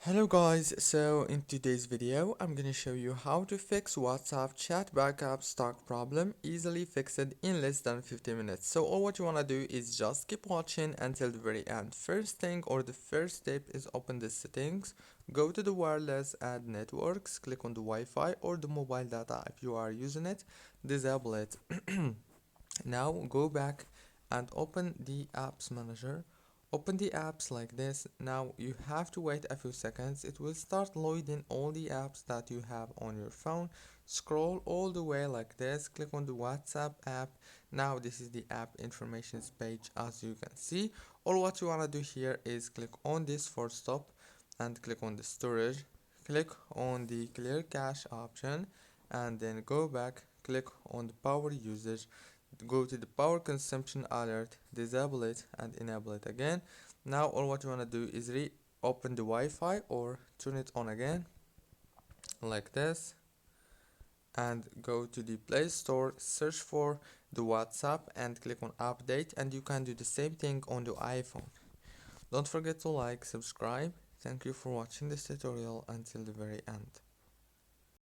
Hello guys, so in today's video I'm gonna show you how to fix WhatsApp chat backup stock problem. Easily fix it in less than 50 minutes. So all what you wanna do is just keep watching until the very end. First thing or the first step is open the settings, go to the wireless, add networks, click on the Wi-Fi or the mobile data if you are using it, disable it. Now go back and open the apps manager. Open the apps like this. Now you have to wait a few seconds. It will start loading all the apps that you have on your phone. Scroll all the way like this. Click on the WhatsApp app. Now this is the app information page as you can see. All what you want to do here is click on this for stop and click on the storage. Click on the clear cache option and then go back. Click on the power usage, go to the power consumption alert, disable it and enable it again. Now all what you want to do is reopen the Wi-Fi or turn it on again like this and go to the Play Store, search for the WhatsApp and click on update, and you can do the same thing on the iPhone. Don't forget to like, subscribe. Thank you for watching this tutorial until the very end.